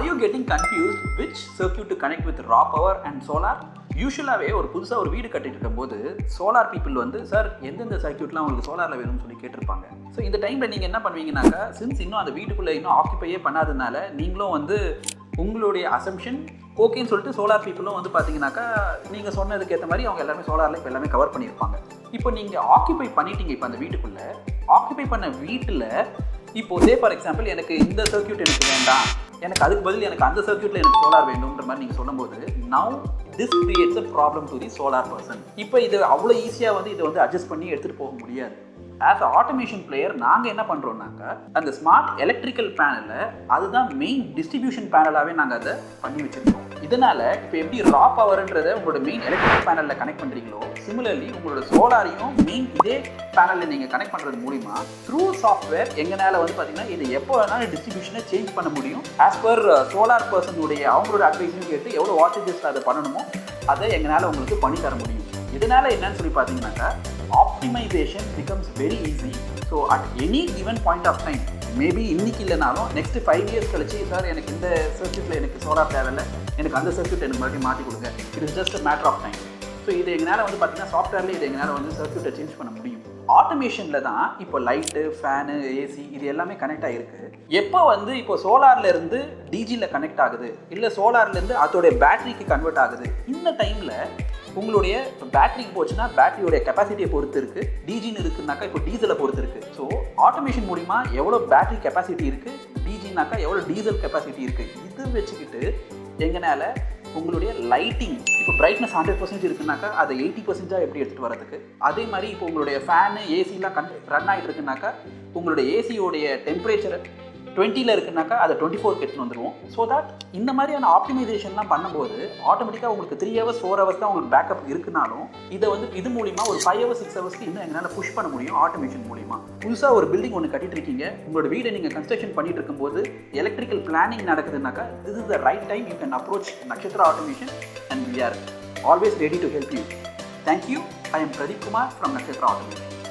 Are you getting confused which circuit to connect with raw power and solar? யூஸ்வலாகவே ஒரு புதுசாக ஒரு வீடு கட்டிட்டு இருக்கும்போது சோலார் பீப்புள் வந்து சார் எந்தெந்த சர்க்யூட்லாம் உங்களுக்கு சோலாரில் வேணும்னு சொல்லி கேட்டிருப்பாங்க. ஸோ இந்த டைமில் நீங்கள் என்ன பண்ணுவீங்கன்னாக்கா, சின்ஸ் இன்னும் அந்த வீட்டுக்குள்ளே இன்னும் ஆக்கியபையே பண்ணாததுனால நீங்களும் வந்து உங்களுடைய அசம்ஷன் ஓகேன்னு சொல்லிட்டு சோலார் பீப்புளும் வந்து பார்த்தீங்கன்னாக்கா நீங்கள் சொன்னதுக்கு ஏற்ற மாதிரி அவங்க எல்லாமே சோலாரில் இப்போ எல்லாமே கவர் பண்ணியிருப்பாங்க. இப்போ நீங்கள் ஆக்கியபை பண்ணிட்டீங்க. இப்போ அந்த வீட்டுக்குள்ளே ஆக்கியபை பண்ண வீட்டில் இப்போ சே ஃபார் எக்ஸாம்பிள் எனக்கு இந்த சர்க்யூட் எனக்கு வேண்டாம், எனக்கு அதுக்கு பதில் எனக்கு அந்த சர்க்யூட்டில் எனக்கு சோலார் வேணுன்ற மாதிரி நீங்கள் சொல்லும்போது now this creates a problem to the solar person. இப்போ இது அவ்வளோ ஈஸியாக வந்து இதை வந்து அட்ஜஸ்ட் பண்ணி எடுத்துகிட்டு போக முடியாது. ஆஸ் அ ஆட்டோமேஷன் பிளேயர் நாங்கள் என்ன பண்ணுறோம்னாக்கா, அந்த ஸ்மார்ட் எலக்ட்ரிக்கல் பேனலை அதுதான் மெயின் டிஸ்ட்ரிபியூஷன் பேனலாகவே நாங்கள் அதை பண்ணி வச்சுருக்கோம். இதனால் இப்போ எப்படி ரா பவர்ன்றதை உங்களோட மெயின் எலக்ட்ரிக்கல் பேனலில் கனெக்ட் பண்ணுறீங்களோ, சிமிலர்லி உங்களோட சோலாரையும் மெயின் இதே பேனலில் நீங்கள் கனெக்ட் பண்ணுறது மூலிமா த்ரூ சாஃப்ட்வேர் எங்களால் வந்து பார்த்தீங்கன்னா இது எப்போ வேணாலும் டிஸ்ட்ரிபியூஷனை சேஞ்ச் பண்ண முடியும். ஆஸ் பர் சோலார் பர்சனுடைய அவங்களோட அட்வைஸையும் கேட்டு எவ்வளோ வாட்டேஜஸில் அதை பண்ணணுமோ அதை எங்களால் உங்களுக்கு பண்ணி தர முடியும். இதனால் என்னன்னு சொல்லி பார்த்தீங்கன்னாக்கா, optimization becomes very easy. So at any given point of time, maybe இன்னைக்கு இல்லைனாலும் நெக்ஸ்ட் 5 இயர்ஸ் கழிச்சு, சார் எனக்கு இந்த சர்க்யூட்டில் எனக்கு சோலார் தேவையில்லை, எனக்கு அந்த சர்க்யூட் எனக்கு மறுபடியும் மாற்றி கொடுங்க, it is just a matter of time. So இது எங்களால் வந்து பார்த்தீங்கன்னா சாஃப்ட்வேரில் இது எங்களால் வந்து சர்க்யூட்டை சேஞ்ச் பண்ண முடியும். ஆட்டோமேஷனில் தான் இப்போ லைட்டு, ஃபேனு, ஏசி இது எல்லாமே கனெக்ட் ஆகிருக்கு. எப்போ வந்து இப்போ சோலார்லேருந்து டிஜியில் கனெக்ட் ஆகுது, இல்லை சோலார்லேருந்து அதோடைய பேட்டரிக்கு கன்வெர்ட் ஆகுது, இந்த டைமில் உங்களுடைய பேட்டரிக்கு போச்சுன்னா பேட்டரியோடைய கெப்பாசிட்டியை பொறுத்து இருக்குது. டிஜின்னு இருக்குனாக்கா இப்போ டீசலை பொறுத்து இருக்குது. ஸோ ஆட்டோமேஷன் மூலிமா எவ்வளோ பேட்டரி கெப்பாசிட்டி இருக்குது, டிஜினாக்கா எவ்வளோ டீசல் கெப்பாசிட்டி இருக்குது, இது வச்சுக்கிட்டு எங்களால் உங்களுடைய லைட்டிங் இப்போ பிரைட்னஸ் 100% இருக்குனாக்கா அதை 80% எப்படி எடுத்துகிட்டு வரதுக்கு, அதே மாதிரி இப்போ உங்களுடைய ஃபேனு ஏசிலாம் ரன் ஆகிட்டு இருக்குனாக்கா உங்களுடைய ஏசியோடைய டெம்பரேச்சரை 20ல் இருக்குனாக்கா அதை 24 எடுத்துன்னு வந்துடுவோம். ஸோ தட் இந்த மாதிரியான ஆப்டிமைசேஷன்லாம் பண்ணும்போது ஆட்டோமேட்டிக்காக உங்களுக்கு 3 hours 4 hours தான் உங்களுக்கு பேக்கப் இருக்குனாலும் இதை வந்து இது மூலிமா ஒரு 5 hours 6 hours இன்னும் எங்களால் புஷ் பண்ண முடியும் ஆட்டோமேஷன் மூலிமா. புதுசாக ஒரு பில்டிங் ஒன்று கட்டிட்டு இருக்கீங்க, உங்களோட வீடை நீங்கள் கன்ஸ்ட்ரக்ஷன் பண்ணிட்டு இருக்கும்போது எலக்ட்ரிக்கல் பிளானிங் நடக்குதுனாக்கா, this is the right time you can approach Nakshatra Automation and we are always ready to help you. Thank you. I am Pradeep Kumar from Nakshatra Automation.